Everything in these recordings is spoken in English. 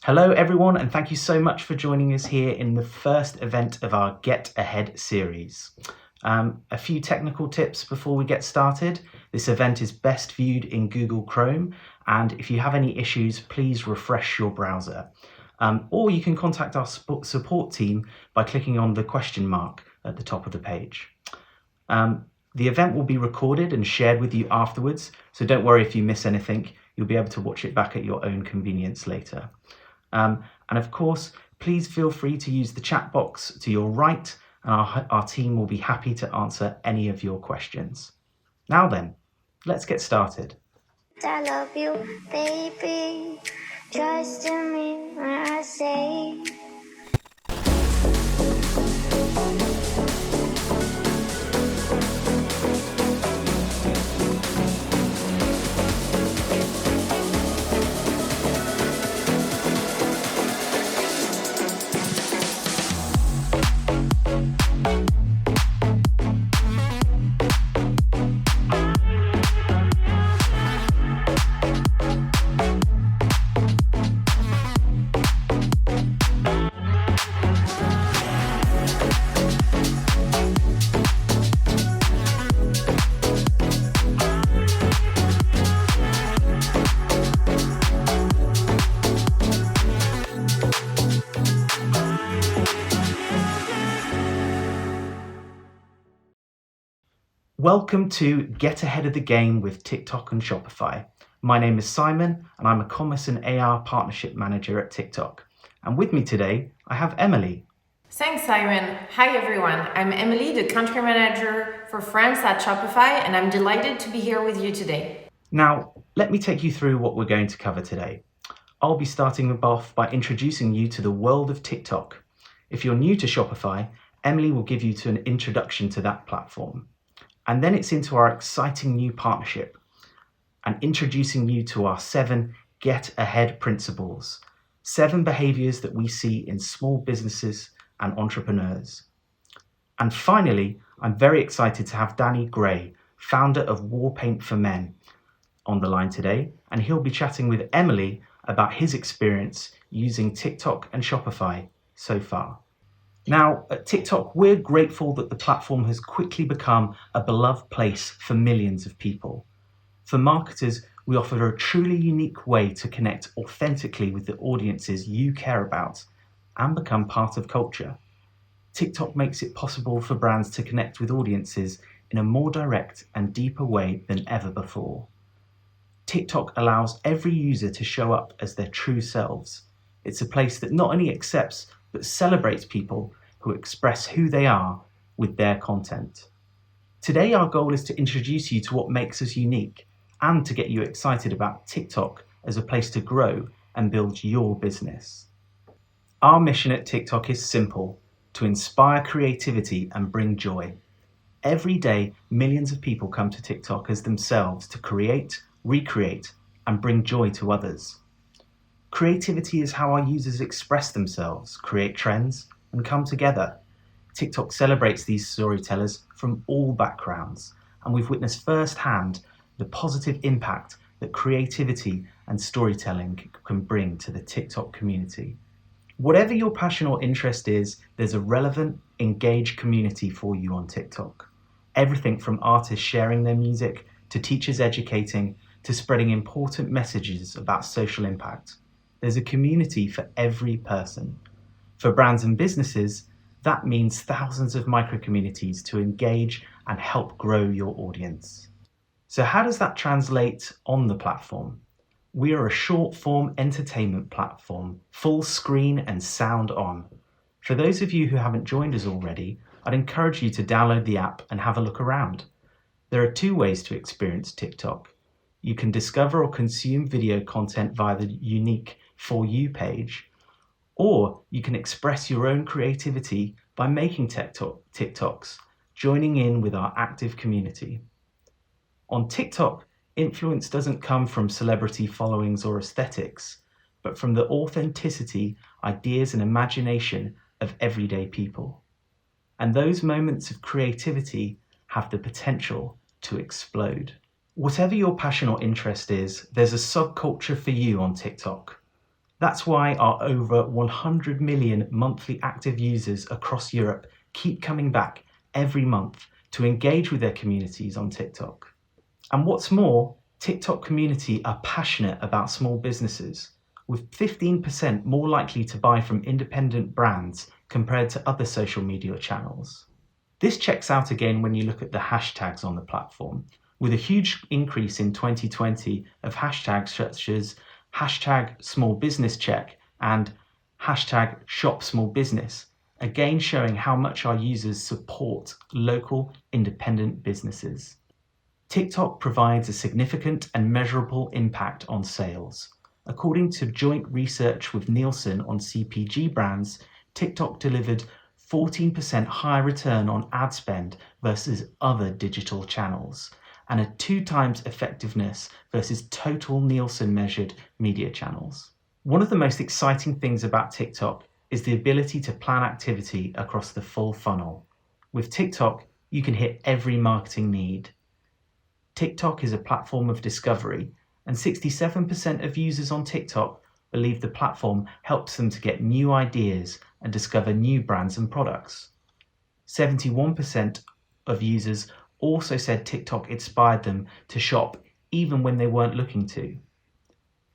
Hello everyone, and thank you so much for joining us here in the first event of our Get Ahead series. A few technical tips before we get started. This event is best viewed in Google Chrome, and if you have any issues, please refresh your browser. Or you can contact our support team by clicking on the question mark at the top of the page. The event will be recorded and shared with you afterwards, so don't worry if you miss anything. You'll be able to watch it back at your own convenience later. And of course, please feel free to use the chat box to your right, and our team will be happy to answer any of your questions. Now then, let's get started. I love you, baby. Trust in me when I say. Welcome to Get Ahead of the Game with TikTok and Shopify. My name is Simon, and I'm a Commerce and AR Partnership Manager at TikTok. And with me today, I have Emily. Thanks, Simon. Hi, everyone. I'm Emily, the Country Manager for France at Shopify, and I'm delighted to be here with you today. Now, let me take you through what we're going to cover today. I'll be starting off by introducing you to the world of TikTok. If you're new to Shopify, Emily will give you an introduction to that platform. And then it's into our exciting new partnership and introducing you to our 7 Get Ahead principles, 7 behaviors that we see in small businesses and entrepreneurs. And finally, I'm very excited to have Danny Gray, founder of War Paint for Men, on the line today, and he'll be chatting with Emily about his experience using TikTok and Shopify so far. Now, at TikTok, we're grateful that the platform has quickly become a beloved place for millions of people. For marketers, we offer a truly unique way to connect authentically with the audiences you care about and become part of culture. TikTok makes it possible for brands to connect with audiences in a more direct and deeper way than ever before. TikTok allows every user to show up as their true selves. It's a place that not only accepts but celebrates people who express who they are with their content. Today, our goal is to introduce you to what makes us unique and to get you excited about TikTok as a place to grow and build your business. Our mission at TikTok is simple: to inspire creativity and bring joy. Every day, millions of people come to TikTok as themselves to create, recreate, and bring joy to others. Creativity is how our users express themselves, create trends, and come together. TikTok celebrates these storytellers from all backgrounds, and we've witnessed firsthand the positive impact that creativity and storytelling can bring to the TikTok community. Whatever your passion or interest is, there's a relevant, engaged community for you on TikTok. Everything from artists sharing their music, to teachers educating, to spreading important messages about social impact. There's a community for every person. For brands and businesses, that means thousands of micro-communities to engage and help grow your audience. So how does that translate on the platform? We are a short-form entertainment platform, full screen and sound on. For those of you who haven't joined us already, I'd encourage you to download the app and have a look around. There are 2 ways to experience TikTok. You can discover or consume video content via the unique For You page, or you can express your own creativity by making TikToks, joining in with our active community. On TikTok, influence doesn't come from celebrity followings or aesthetics, but from the authenticity, ideas, and imagination of everyday people. And those moments of creativity have the potential to explode. Whatever your passion or interest is, there's a subculture for you on TikTok. That's why our over 100 million monthly active users across Europe keep coming back every month to engage with their communities on TikTok. And what's more, TikTok community are passionate about small businesses, with 15% more likely to buy from independent brands compared to other social media channels. This checks out again when you look at the hashtags on the platform, with a huge increase in 2020 of hashtags such as hashtag small business check and hashtag shop small business, again showing how much our users support local independent businesses. TikTok provides a significant and measurable impact on sales. According to joint research with Nielsen on CPG brands, TikTok delivered 14% higher return on ad spend versus other digital channels, and a 2 times effectiveness versus total Nielsen measured media channels. One of the most exciting things about TikTok is the ability to plan activity across the full funnel. With TikTok, you can hit every marketing need. TikTok is a platform of discovery, and 67% of users on TikTok believe the platform helps them to get new ideas and discover new brands and products. 71% of users also said TikTok inspired them to shop even when they weren't looking to.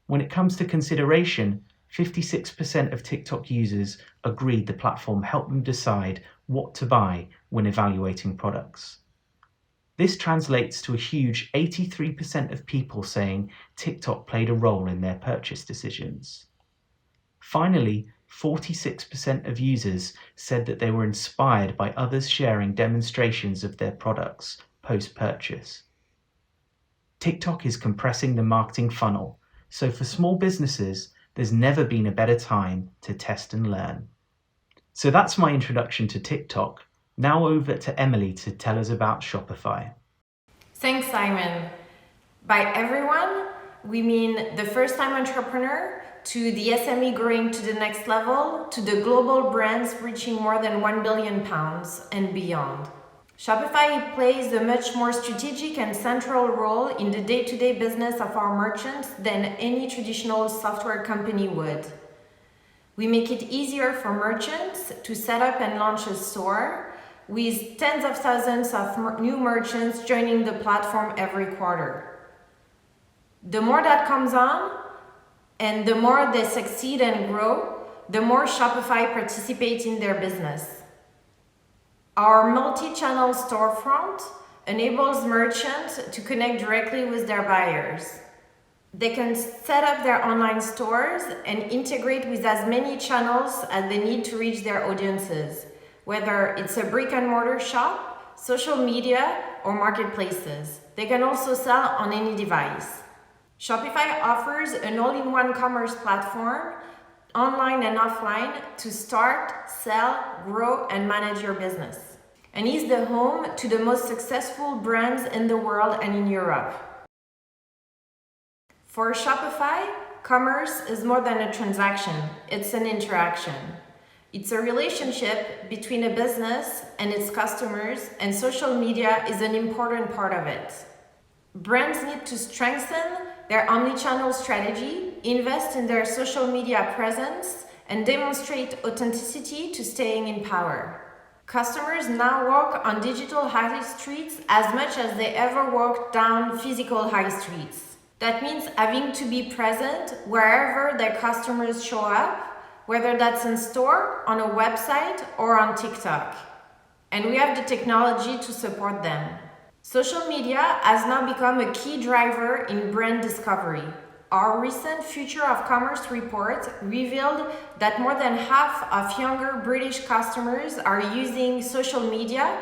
When it comes to consideration, 56% of TikTok users agreed the platform helped them decide what to buy when evaluating products. This translates to a huge 83% of people saying TikTok played a role in their purchase decisions. Finally, 46% of users said that they were inspired by others sharing demonstrations of their products post-purchase. TikTok is compressing the marketing funnel, so for small businesses, there's never been a better time to test and learn. So that's my introduction to TikTok. Now over to Emily to tell us about Shopify. Thanks, Simon. By everyone, we mean the first-time entrepreneur, to the SME growing to the next level, to the global brands reaching more than £1 billion and beyond. Shopify plays a much more strategic and central role in the day-to-day business of our merchants than any traditional software company would. We make it easier for merchants to set up and launch a store, with tens of thousands of new merchants joining the platform every quarter. The more that comes on, and the more they succeed and grow, the more Shopify participates in their business. Our multi-channel storefront enables merchants to connect directly with their buyers. They can set up their online stores and integrate with as many channels as they need to reach their audiences, whether it's a brick and mortar shop, social media, or marketplaces. They can also sell on any device. Shopify offers an all-in-one commerce platform, online and offline, to start, sell, grow, and manage your business. And is the home to the most successful brands in the world and in Europe. For Shopify, commerce is more than a transaction, it's an interaction. It's a relationship between a business and its customers, and social media is an important part of it. Brands need to strengthen their omnichannel strategy, invest in their social media presence, and demonstrate authenticity to staying in power. Customers now walk on digital high streets as much as they ever walked down physical high streets. That means having to be present wherever their customers show up, whether that's in store, on a website, or on TikTok. And we have the technology to support them. Social media has now become a key driver in brand discovery. Our recent Future of Commerce report revealed that more than half of younger British customers are using social media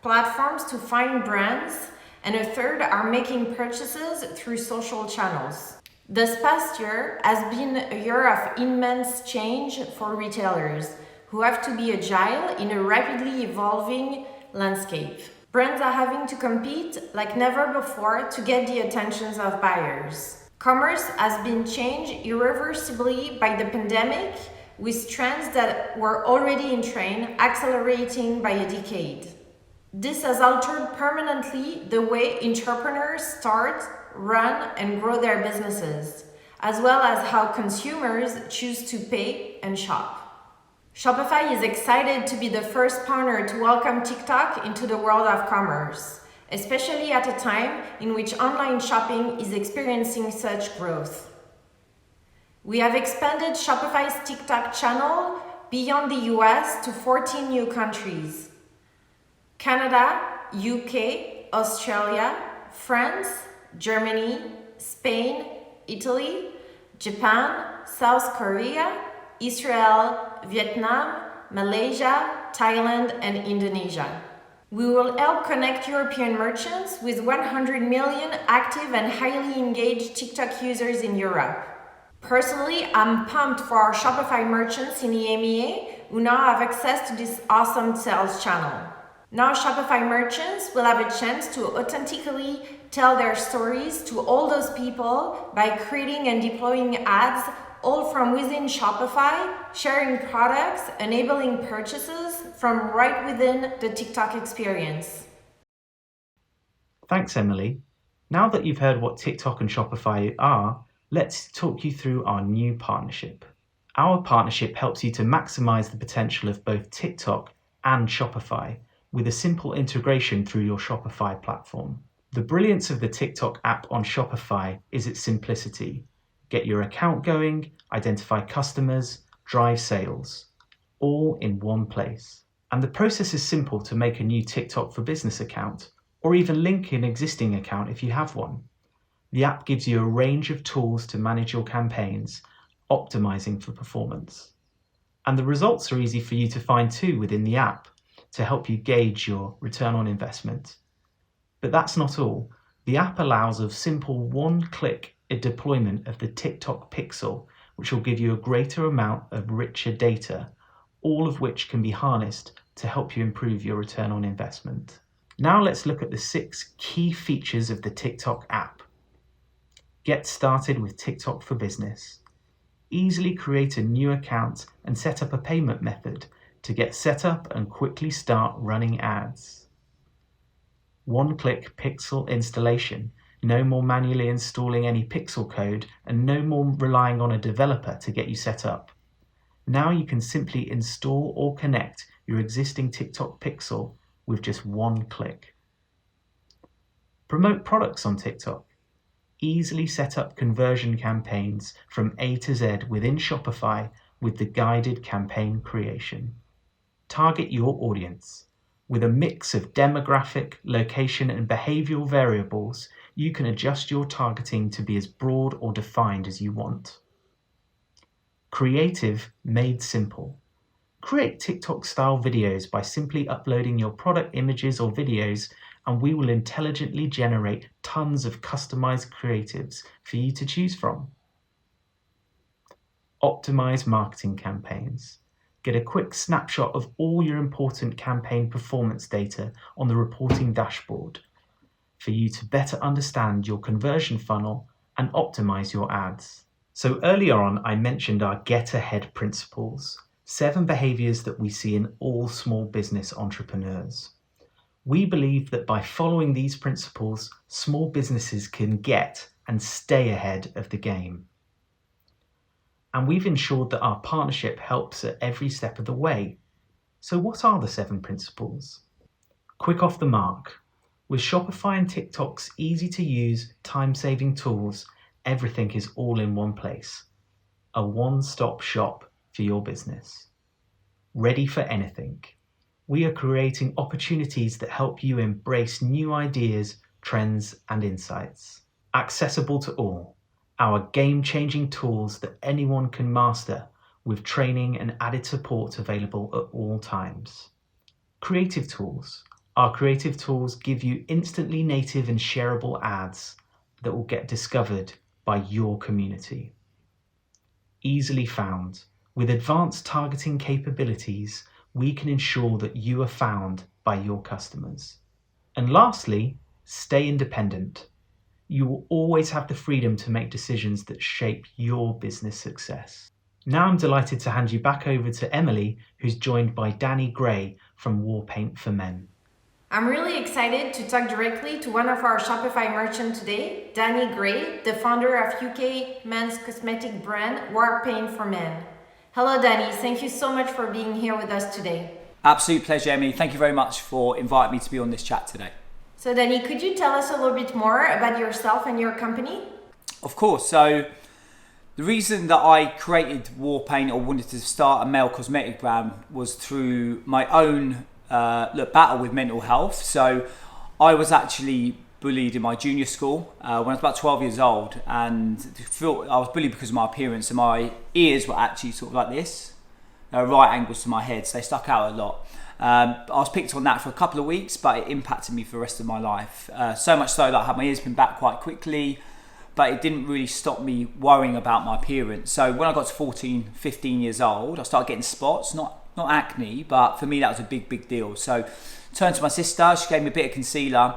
platforms to find brands, and a third are making purchases through social channels. This past year has been a year of immense change for retailers who have to be agile in a rapidly evolving landscape. Brands are having to compete like never before to get the attentions of buyers. Commerce has been changed irreversibly by the pandemic, with trends that were already in train accelerating by a decade. This has altered permanently the way entrepreneurs start, run, and grow their businesses. as well as how consumers choose to pay and shop. Shopify is excited to be the first partner to welcome TikTok into the world of commerce, especially at a time in which online shopping is experiencing such growth. We have expanded Shopify's TikTok channel beyond the US to 14 new countries: Canada, UK, Australia, France, Germany, Spain, Italy, Japan, South Korea, Israel, Vietnam, Malaysia, Thailand, and Indonesia. We will help connect European merchants with 100 million active and highly engaged TikTok users in Europe. Personally, I'm pumped for our Shopify merchants in EMEA who now have access to this awesome sales channel. Now Shopify merchants will have a chance to authentically tell their stories to all those people by creating and deploying ads all from within Shopify, sharing products, enabling purchases from right within the TikTok experience. Thanks, Emily. Now that you've heard what TikTok and Shopify are, let's talk you through our new partnership. Our partnership helps you to maximize the potential of both TikTok and Shopify with a simple integration through your Shopify platform. The brilliance of the TikTok app on Shopify is its simplicity. Get your account going, identify customers, drive sales, all in one place. And the process is simple to make a new TikTok for Business account, or even link an existing account if you have one. The app gives you a range of tools to manage your campaigns, optimizing for performance. And the results are easy for you to find too within the app to help you gauge your return on investment. But that's not all. The app allows a simple one-click deployment of the TikTok pixel, which will give you a greater amount of richer data, all of which can be harnessed to help you improve your return on investment. Now let's look at the 6 key features of the TikTok app. Get started with TikTok for Business. Easily create a new account and set up a payment method to get set up and quickly start running ads. One-click pixel installation. No more manually installing any pixel code and no more relying on a developer to get you set up. Now you can simply install or connect your existing TikTok pixel with just one click. Promote products on TikTok. Easily set up conversion campaigns from A to Z within Shopify with the guided campaign creation. Target your audience. With a mix of demographic, location, and behavioral variables, you can adjust your targeting to be as broad or defined as you want. Creative made simple. Create TikTok-style videos by simply uploading your product images or videos, and we will intelligently generate tons of customized creatives for you to choose from. Optimize marketing campaigns. Get a quick snapshot of all your important campaign performance data on the reporting dashboard for you to better understand your conversion funnel and optimize your ads. So earlier on, I mentioned our get ahead principles, 7 behaviors that we see in all small business entrepreneurs. We believe that by following these principles, small businesses can get and stay ahead of the game. And we've ensured that our partnership helps at every step of the way. So what are the 7 principles? Quick off the mark. With Shopify and TikTok's easy-to-use, time-saving tools, everything is all in one place. A one-stop shop for your business. Ready for anything. We are creating opportunities that help you embrace new ideas, trends, and insights. Accessible to all. Our game-changing tools that anyone can master with training and added support available at all times. Creative tools. Our creative tools give you instantly native and shareable ads that will get discovered by your community. Easily found. With advanced targeting capabilities, we can ensure that you are found by your customers. And lastly, stay independent. You will always have the freedom to make decisions that shape your business success. Now I'm delighted to hand you back over to Emily, who's joined by Danny Gray from Warpaint for Men. I'm really excited to talk directly to one of our Shopify merchants today, Danny Gray, the founder of UK men's cosmetic brand War Paint for Men. Hello Danny, thank you so much for being here with us today. Absolute pleasure, Emily. Thank you very much for inviting me to be on this chat today. So Danny, could you tell us a little bit more about yourself and your company? Of course. So the reason that I created War Paint or wanted to start a male cosmetic brand was through my own battle with mental health. So I was actually bullied in my junior school when I was about 12 years old, and I was bullied because of my appearance, and my ears were actually sort of like this, right angles to my head, so they stuck out a lot. I was picked on that for a couple of weeks, but it impacted me for the rest of my life. So much so that I had my ears pinned back quite quickly, but it didn't really stop me worrying about my appearance. So when I got to 14, 15 years old, I started getting spots, not acne, but for me that was a big deal. So turned to my sister, she gave me a bit of concealer,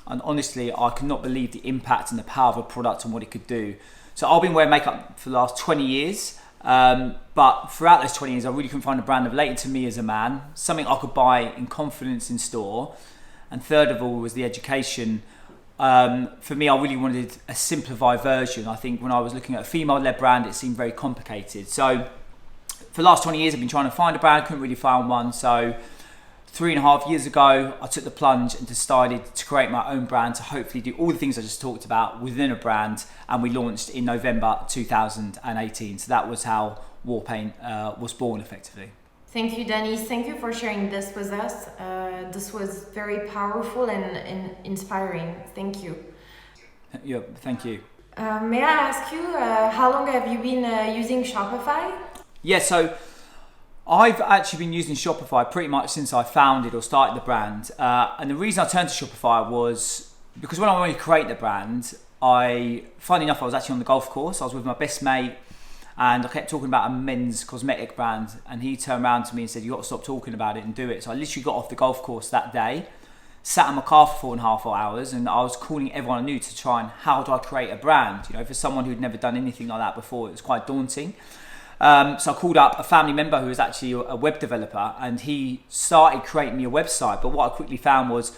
and honestly I could not believe the impact and the power of a product and what it could do. So I've been wearing makeup for the last 20 years, but throughout those 20 years I really couldn't find a brand that related to me as a man, something I could buy in confidence in store. And third of all was the education. For me, I really wanted a simplified version. I think when I was looking at a female-led brand, it seemed very complicated. So for the last 20 years I've been trying to find a brand, couldn't really find one. So 3.5 years ago I took the plunge and decided to create my own brand to hopefully do all the things I just talked about within a brand, and we launched in November 2018. So that was how War Paint was born effectively. Thank you, Danny. Thank you for sharing this with us. This was very powerful and inspiring. Thank you. Yeah, thank you. May I ask you, how long have you been using Shopify? Yeah, so I've actually been using Shopify pretty much since I founded or started the brand. And the reason I turned to Shopify was because when I wanted to create the brand, funny enough, I was actually on the golf course. I was with my best mate, and I kept talking about a men's cosmetic brand, and he turned around to me and said, "You got to stop talking about it and do it." So I literally got off the golf course that day, sat in my car for 4.5 hours, and I was calling everyone I knew to try and how do I create a brand? You know, for someone who'd never done anything like that before, it was quite daunting. So I called up a family member who was actually a web developer, and he started creating me a website. But what I quickly found was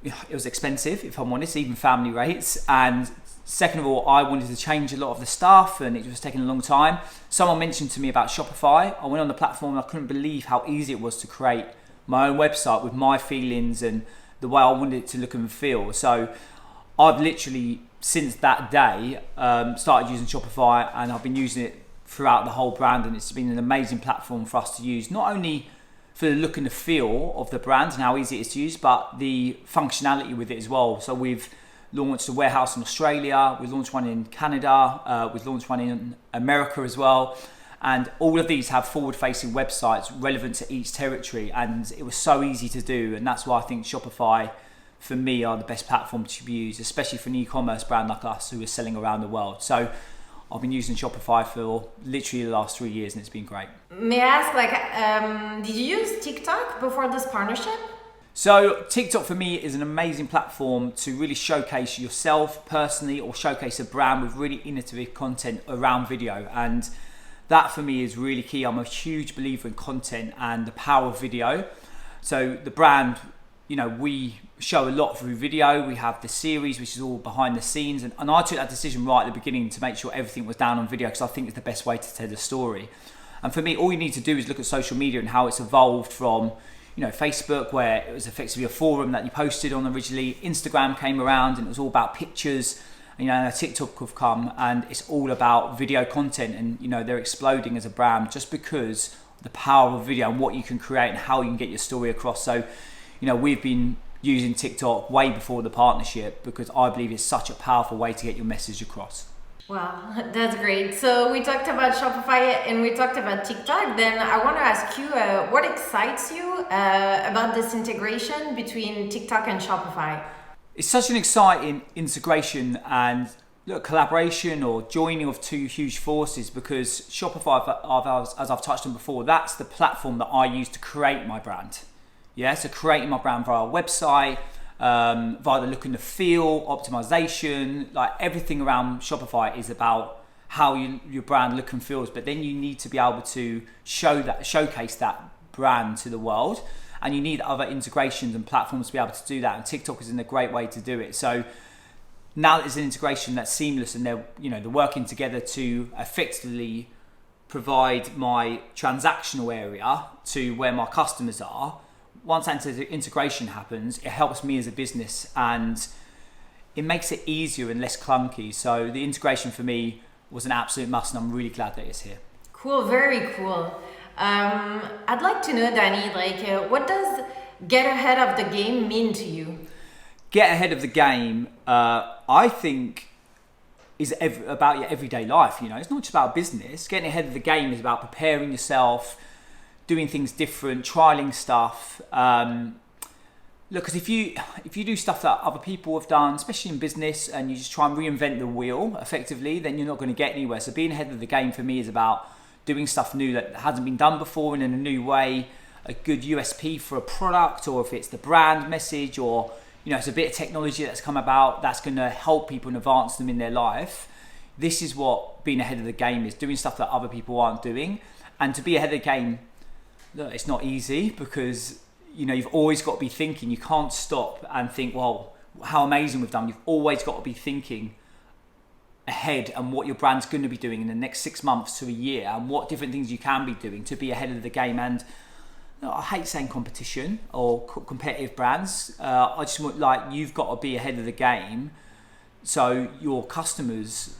it was expensive, if I'm honest, even family rates. And second of all, I wanted to change a lot of the stuff, and it was taking a long time. Someone mentioned to me about Shopify. I went on the platform and I couldn't believe how easy it was to create my own website with my feelings and the way I wanted it to look and feel. So I've literally, since that day, started using Shopify, and I've been using it throughout the whole brand, and it's been an amazing platform for us to use, not only for the look and the feel of the brand and how easy it is to use, but the functionality with it as well. So we've launched a warehouse in Australia, we've launched one in Canada, we've launched one in America as well, and all of these have forward-facing websites relevant to each territory, and it was so easy to do. And that's why I think Shopify, for me, are the best platform to use, especially for an e-commerce brand like us who are selling around the world. So I've been using Shopify for literally the last 3 years, and it's been great. May I ask, did you use TikTok before this partnership? So TikTok for me is an amazing platform to really showcase yourself personally, or showcase a brand with really innovative content around video. And that for me is really key. I'm a huge believer in content and the power of video. So the brand, you know, we show a lot through video. We have the series, which is all behind the scenes. And I took that decision right at the beginning to make sure everything was down on video, because I think it's the best way to tell the story. And for me, all you need to do is look at social media and how it's evolved from, you know, Facebook, where it was effectively a forum that you posted on originally. Instagram came around and it was all about pictures. You know, TikTok have come and it's all about video content. And, you know, they're exploding as a brand just because of the power of video and what you can create and how you can get your story across. So, you know, we've been using TikTok way before the partnership because I believe it's such a powerful way to get your message across. Wow, that's great. So we talked about Shopify and we talked about TikTok. Then I want to ask you, what excites you about this integration between TikTok and Shopify? It's such an exciting integration and collaboration or joining of two huge forces, because Shopify, as I've touched on before, that's the platform that I use to create my brand. Yeah, so creating my brand via a website, via the look and the feel, optimization, like everything around Shopify is about how your brand look and feels. But then you need to be able to showcase that brand to the world. and you need other integrations and platforms to be able to do that, and TikTok is in a great way to do it. So now there's an integration that's seamless, and they're working together to effectively provide my transactional area to where my customers are. Once that integration happens, it helps me as a business and it makes it easier and less clunky. So the integration for me was an absolute must, and I'm really glad that it's here. Cool, very cool. I'd like to know, Danny, what does get ahead of the game mean to you? Get ahead of the game, I think, is about your everyday life. It's not just about business. Getting ahead of the game is about preparing yourself, doing things different, trialing stuff. Look, because if you do stuff that other people have done, especially in business, and you just try and reinvent the wheel effectively, then you're not going to get anywhere. So being ahead of the game for me is about doing stuff new that hasn't been done before and in a new way, a good USP for a product, or if it's the brand message, or it's a bit of technology that's come about that's going to help people and advance them in their life. This is what being ahead of the game is, doing stuff that other people aren't doing. And to be ahead of the game, look, it's not easy, because you've always got to be thinking. You can't stop and think, well, how amazing we've done. You've always got to be thinking ahead and what your brand's going to be doing in the next 6 months to a year, and what different things you can be doing to be ahead of the game. And I hate saying competition or competitive brands. I just want, you've got to be ahead of the game so your customers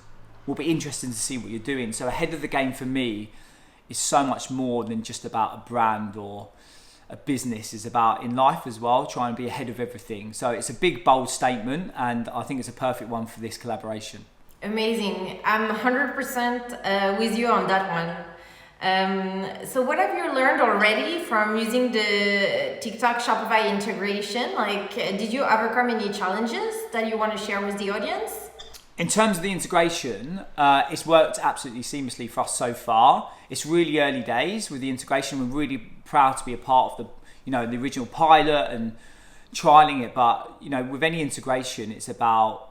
will be interested to see what you're doing. So ahead of the game for me is so much more than just about a brand or a business. It's about in life as well, trying to be ahead of everything. So it's a big, bold statement, and I think it's a perfect one for this collaboration. Amazing. I'm 100% with you on that one. So what have you learned already from using the TikTok Shopify integration? Did you overcome any challenges that you want to share with the audience? In terms of the integration, it's worked absolutely seamlessly for us so far. It's really early days with the integration. We're really proud to be a part of the original pilot and trialing it. But with any integration, it's about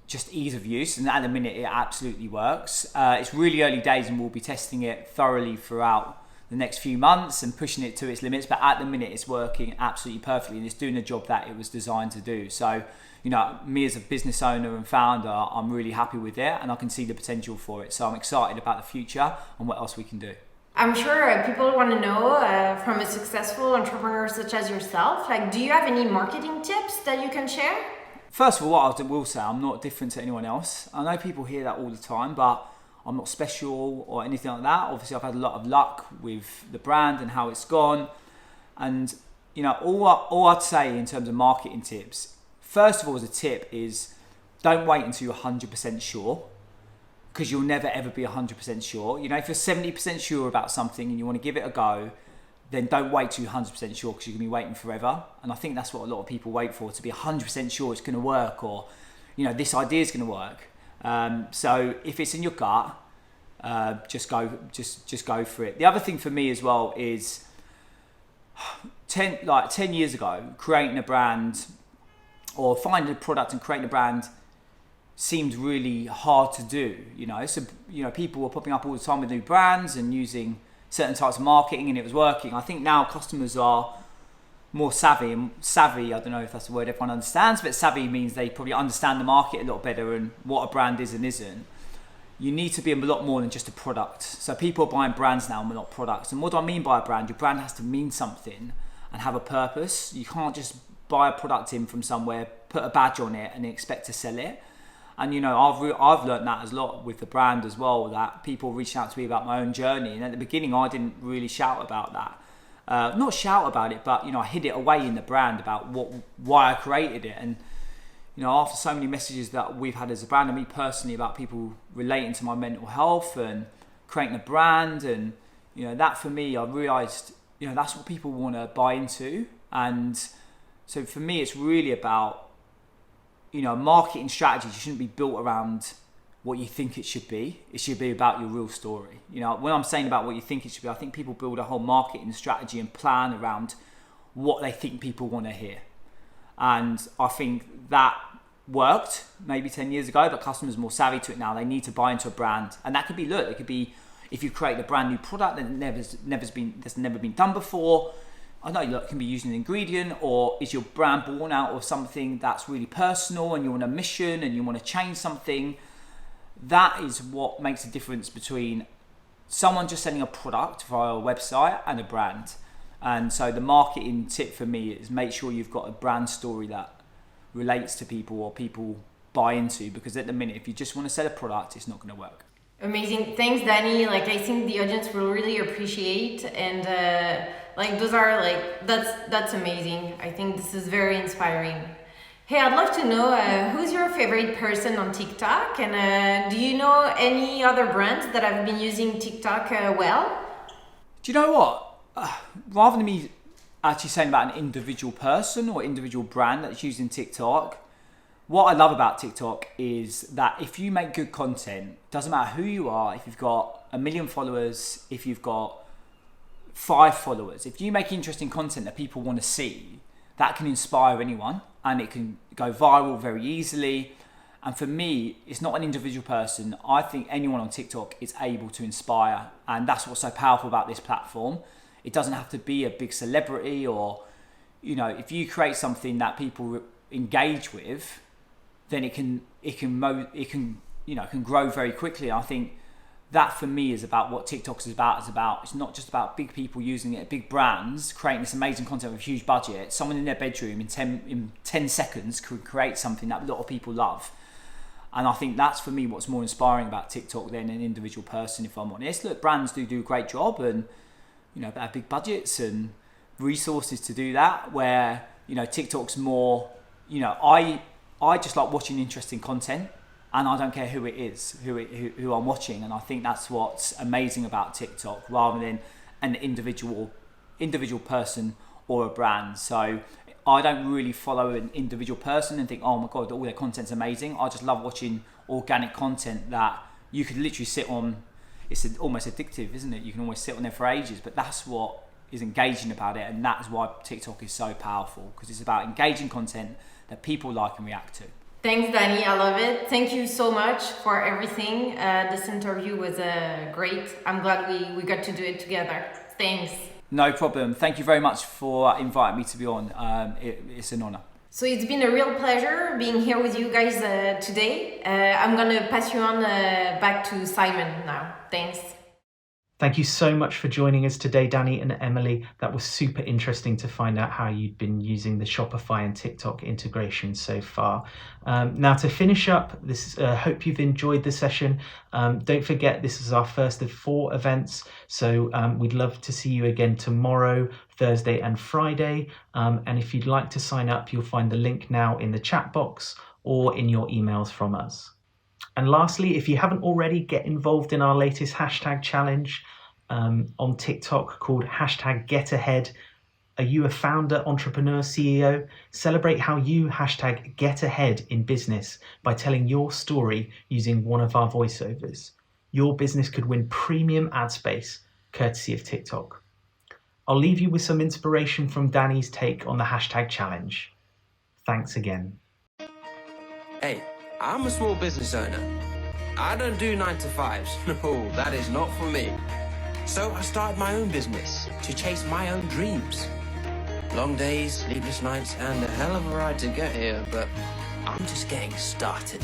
just ease of use, and at the minute it absolutely works. It's really early days, and we'll be testing it thoroughly throughout the next few months and pushing it to its limits. But at the minute, it's working absolutely perfectly, and it's doing the job that it was designed to do. So, me as a business owner and founder, I'm really happy with it, and I can see the potential for it. So I'm excited about the future and what else we can do. I'm sure people want to know from a successful entrepreneur such as yourself, do you have any marketing tips that you can share? First of all, what I will say, I'm not different to anyone else. I know people hear that all the time, but I'm not special or anything like that. Obviously, I've had a lot of luck with the brand and how it's gone. And, all I'd say in terms of marketing tips, first of all, as a tip is don't wait until you're 100% sure, because you'll never ever be 100% sure. If you're 70% sure about something and you want to give it a go, then don't wait till you're 100% sure, because you're going to be waiting forever. And I think that's what a lot of people wait for, to be 100% sure it's going to work, or, this idea is going to work. So if it's in your gut, just go for it. The other thing for me as well is 10 years ago, creating a brand or finding a product and creating a brand seemed really hard to do. So people were popping up all the time with new brands and using certain types of marketing, and it was working. I think now customers are more savvy. I don't know if that's a word everyone understands, but savvy means they probably understand the market a lot better and what a brand is and isn't. You need to be a lot more than just a product. So people are buying brands now, but not products. And what do I mean by a brand? Your brand has to mean something and have a purpose. You can't just buy a product in from somewhere, put a badge on it, and expect to sell it. And I've learned that a lot with the brand as well, that people reached out to me about my own journey. And at the beginning, I didn't really shout about that. Not shout about it, but I hid it away in the brand about why I created it. And after so many messages that we've had as a brand, and me personally, about people relating to my mental health and creating a brand, and that for me, I realised that's what people want to buy into. And so for me, it's really about marketing strategies shouldn't be built around what you think it should be. It should be about your real story. When I'm saying about what you think it should be, I think people build a whole marketing strategy and plan around what they think people want to hear. And I think that worked maybe 10 years ago, but customers are more savvy to it now. They need to buy into a brand. And that could be, it could be if you create a brand new product that that's never been done before, I know it can be using an ingredient, or is your brand born out of something that's really personal and you're on a mission and you want to change something. That is what makes a difference between someone just selling a product via a website and a brand. And so the marketing tip for me is make sure you've got a brand story that relates to people or people buy into, because at the minute, if you just want to sell a product, it's not going to work. Amazing. Thanks, Danny. Like, I think the audience will really appreciate, and those are that's amazing. I think this is very inspiring. Hey, I'd love to know who's your favorite person on TikTok, and do you know any other brands that have been using TikTok well? Do you know what? Rather than me actually saying about an individual person or individual brand that's using TikTok, what I love about TikTok is that if you make good content, doesn't matter who you are, if you've got 1 million followers, if you've got 5 followers, if you make interesting content that people want to see, that can inspire anyone and it can go viral very easily. And for me, it's not an individual person. I think anyone on TikTok is able to inspire, and that's what's so powerful about this platform. It doesn't have to be a big celebrity, or, you know, if you create something that people engage with, then it can grow very quickly. I think that for me is about what TikTok is about. It's not just about big people using it, big brands creating this amazing content with a huge budget. Someone in their bedroom in 10 seconds could create something that a lot of people love. And I think that's for me what's more inspiring about TikTok than an individual person, if I'm honest. Look, brands do a great job, and they have big budgets and resources to do that, where TikTok's more, I just like watching interesting content, and I don't care who it is, who I'm watching. And I think that's what's amazing about TikTok, rather than an individual person or a brand. So I don't really follow an individual person and think, oh my God, all their content's amazing. I just love watching organic content that you could literally sit on. It's almost addictive, isn't it? You can always sit on there for ages, but that's what is engaging about it. And that's why TikTok is so powerful, because it's about engaging content that people like and react to. Thanks, Danny. I love it. Thank you so much for everything. This interview was great. I'm glad we got to do it together. Thanks. No problem. Thank you very much for inviting me to be on. It's an honor. So it's been a real pleasure being here with you guys today. I'm going to pass you on back to Simon now. Thanks. Thank you so much for joining us today, Danny and Emily. That was super interesting to find out how you'd been using the Shopify and TikTok integration so far. Now to finish up, hope you've enjoyed the session. Don't forget, this is our first of 4 events. So we'd love to see you again tomorrow, Thursday and Friday. And if you'd like to sign up, you'll find the link now in the chat box or in your emails from us. And lastly, if you haven't already, get involved in our latest hashtag challenge on TikTok called #GetAhead. Are you a founder, entrepreneur, CEO? Celebrate how you #GetAhead in business by telling your story using one of our voiceovers. Your business could win premium ad space courtesy of TikTok. I'll leave you with some inspiration from Danny's take on the hashtag challenge. Thanks again. Hey, I'm a small business owner. I don't do 9 to 5s. No, that is not for me. So I started my own business to chase my own dreams. Long days, sleepless nights, and a hell of a ride to get here, but I'm just getting started.